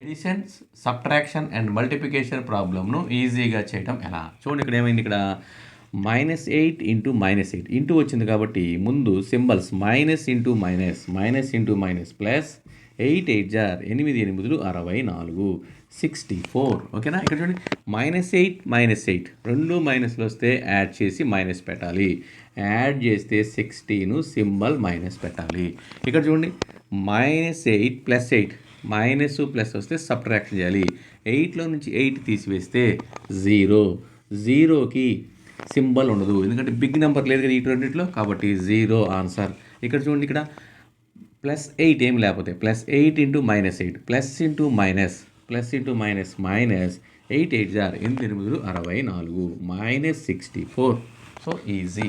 Edition, subtraction and multiplication ప్రాబ్లమ్ను ఈజీగా చేయడం ఎలా? చూడండి ఇక్కడ ఏమైంది, ఇక్కడ -8 ఇంటూ -8 ఇంటూ వచ్చింది కాబట్టి ముందు symbols minus into minus, minus into minus plus 8 8 జార్ 8 8 64 64. ఓకేనా? ఇక్కడ చూడండి -8 -8 రెండు మైనస్లు వస్తే యాడ్ చేసి మైనస్ పెట్టాలి. యాడ్ చేస్తే 16 సింబల్ మైనస్ పెట్టాలి. ఇక్కడ చూడండి -8 + 8 మైనస్ ప్లస్ వస్తే సబ్ట్రాక్షన్ చేయాలి. 8లో నుంచి 8 తీసివేస్తే 0. 0కి సింబల్ ఉండదు, ఎందుకంటే బిగ్ నెంబర్ లేదు కదా ఈ రెండింటిలో, కాబట్టి 0 ఆన్సర్. ఇక్కడ చూడండి, ఇక్కడ +8 ఏం లేకపోతే +8 into -8 plus into minus, plus into minus minus 8 8 జార్ 8 8 64 -64. So easy.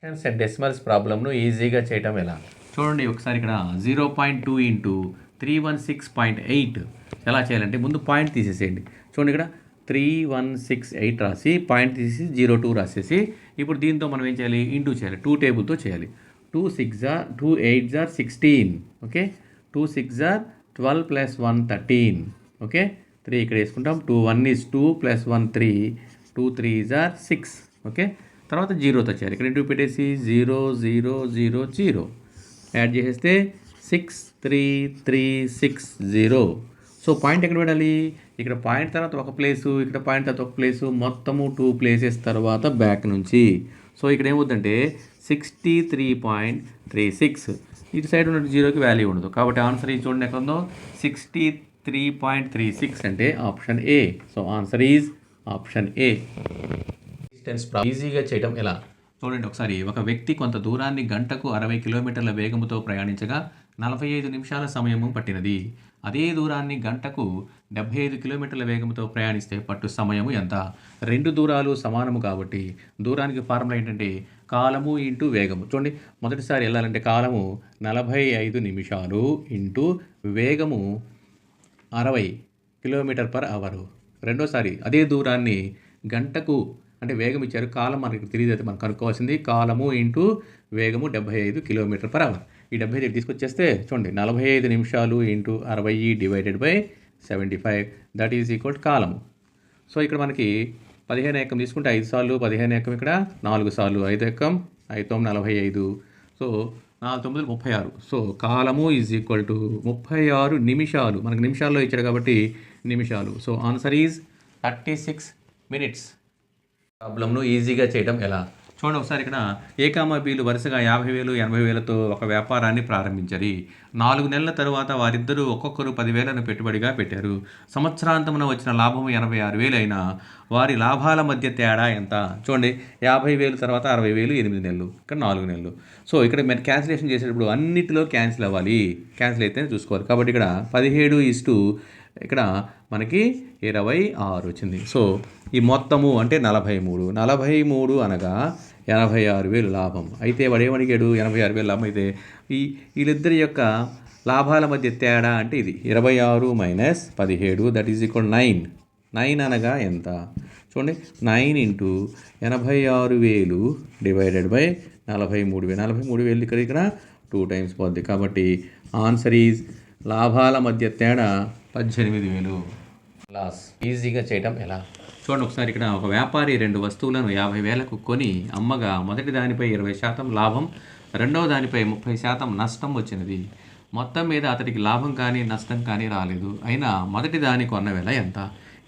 అండ్ డెసిమల్స్ ప్రాబ్లమ్ను ఈజీగా చేయటం ఎలా? చూడండి ఒకసారి ఇక్కడ 0.2 ఇంటూ 316.8 ఎలా చేయాలంటే ముందు పాయింట్ తీసేసేయండి. చూడండి ఇక్కడ 3168 రాసి పాయింట్ తీసి 02 రాసేసి ఇప్పుడు దీంతో మనం ఏం చేయాలి, ఇంటూ చేయాలి. 2 టేబుల్తో చేయాలి. 2 6 జార్ 2 8 జార్ 16. ఓకే, 2 6 జార్ 12 + 1 13. ఓకే, 3 ఇక్కడ వేసుకుంటాం. 2 1 is 2 + 1 3, 2 3 జార్ 6. ఓకే, తర్వాత 0తో చేయాలి. ఇక్కడ ఇంటూ పెట్టేసి 0 0 0 0 యాడ్ చేసేస్తే 6 3 3 6 0. సో పాయింట్ ఎక్కడ పెట్టాలి, ఇక్కడ పాయింట్ తర్వాత ఒక ప్లేసు, ఇక్కడ పాయింట్ తర్వాత ఒక ప్లేసు, మొత్తము 2 ప్లేసెస్ తర్వాత బ్యాక్ నుంచి. సో ఇక్కడ ఏమవుతుందంటే 63.36. ఇటు సైడ్ ఉన్న 0కి వాల్యూ ఉండదు, కాబట్టి ఆన్సర్ ఈ చూడండి ఎక్కడ ఉందో 63.36 అంటే option A. So answer is option A. ఈజీగా చేయడం ఎలా? చూడండి ఒకసారి, ఒక వ్యక్తి కొంత దూరాన్ని గంటకు 60 కిలోమీటర్ల వేగంతో ప్రయాణించగా 45 నిమిషాల సమయము పట్టినది. అదే దూరాన్ని గంటకు 75 కిలోమీటర్ల వేగంతో ప్రయాణిస్తే పట్టు సమయము ఎంత? రెండు దూరాలు సమానము కాబట్టి దూరానికి ఫార్ములా ఏంటంటే కాలము ఇంటూ వేగము. చూడండి, మొదటిసారి వెళ్ళాలంటే కాలము 45 నిమిషాలు ఇంటూ వేగము 60 km/h. రెండోసారి అదే దూరాన్ని గంటకు, అంటే వేగం ఇచ్చారు, కాలం మనకి తెలియదు, అయితే మనం కనుక్కోవాల్సింది కాలము ఇంటూ వేగము 75 km/h. ఈ 75 తీసుకొచ్చేస్తే చూడండి 45 నిమిషాలు into 60 divided by 75 that is equal కాలము. సో ఇక్కడ మనకి 15 ఏకం తీసుకుంటే 5 సార్లు 15 ఏకం, ఇక్కడ 4 సార్లు 5 ఏకం 5 9 45. సో 4 9 36. సో కాలము ఈజ్ ఈక్వల్ టు 36 నిమిషాలు. మనకు నిమిషాల్లో ఇచ్చాడు కాబట్టి నిమిషాలు. So answer is 36 minutes. ప్రాబ్లంను ఈజీగా చేయడం ఎలా? చూడండి ఒకసారి, ఇక్కడ ఏ కామా బీలు వరుసగా 50,000 80,000తో ఒక వ్యాపారాన్ని ప్రారంభించారు. 4 నెలల తరువాత వారిద్దరూ ఒక్కొక్కరు 10,000ను పెట్టుబడిగా పెట్టారు. సంవత్సరాంతమున వచ్చిన లాభం 86,000 అయినా వారి లాభాల మధ్య తేడా ఎంత? చూడండి, 50,000 తర్వాత 60,000 8 నెలలు, ఇక్కడ 4 నెలలు. సో ఇక్కడ మీరు క్యాన్సిలేషన్ చేసేటప్పుడు అన్నిటిలో క్యాన్సిల్ అవ్వాలి, క్యాన్సిల్ అయితేనే చూసుకోవాలి. కాబట్టి ఇక్కడ 17 ఇక్కడ మనకి 26 వచ్చింది. సో ఈ మొత్తము అంటే 43 అనగా 86,000 లాభం. అయితే వాడు ఏమడిగాడు, 86,000 లాభం అయితే వీళ్ళిద్దరి యొక్క లాభాల మధ్య తేడా అంటే ఇది 26 - 17 దట్ ఈజ్ ఈక్వల్ 9. 9 అనగా ఎంత? చూడండి, 9 ఇంటూ 86,000 డివైడెడ్ బై 43,000. 43,000 ఇక్కడ 2 టైమ్స్ పోద్ది, కాబట్టి ఆన్సర్ ఈజ్ లాభాల మధ్య తేడా 18,000. లాస్. ఈజీగా చేయటం ఎలా? చూడండి ఒకసారి, ఇక్కడ ఒక వ్యాపారి 2 వస్తువులను 50,000కు కొని అమ్మగా మొదటి దానిపై 20% లాభం, రెండవ దానిపై 30% నష్టం వచ్చినది. మొత్తం మీద అతడికి లాభం కానీ నష్టం కానీ రాలేదు. అయినా మొదటి దాని కొన్న వెల ఎంత?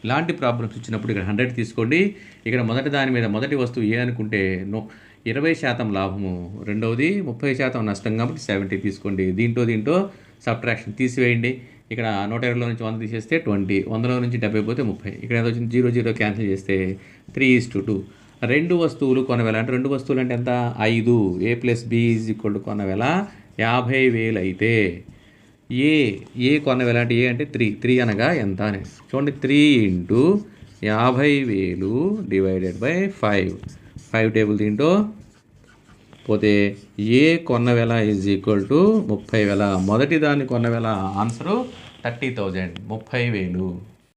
ఇలాంటి ప్రాబ్లమ్స్ ఇచ్చినప్పుడు ఇక్కడ 100 తీసుకోండి. ఇక్కడ మొదటి దాని మీద మొదటి వస్తువు ఏ అనుకుంటే 20% లాభము, రెండవది 30% నష్టం కాబట్టి 70 తీసుకోండి. దీంట్లో సబ్ట్రాక్షన్ తీసివేయండి. ఇక్కడ 120లో నుంచి 100 తీసేస్తే 20, 100లో నుంచి 70 పోతే 30. ఇక్కడ ఏదో వచ్చింది 0 0 క్యాన్సిల్ చేస్తే 3:2. రెండు వస్తువులు కొనవేళ అంటే రెండు వస్తువులు అంటే ఎంత? 5. A + B = కొనవేళ 50,000 అయితే ఏ కొనవేళ అంటే ఏ అంటే 3 అనగా ఎంత అని చూడండి. 3 ఇంటూ 50,000 డివైడెడ్ బై 5 టేబుల్ దీంట్లో పోతే ఏ కొన్నవేళ ఈజ్ ఈక్వల్ టు 30,000. మొదటి దాన్ని కొన్నవేళ ఆన్సరు 30,000, 30,000.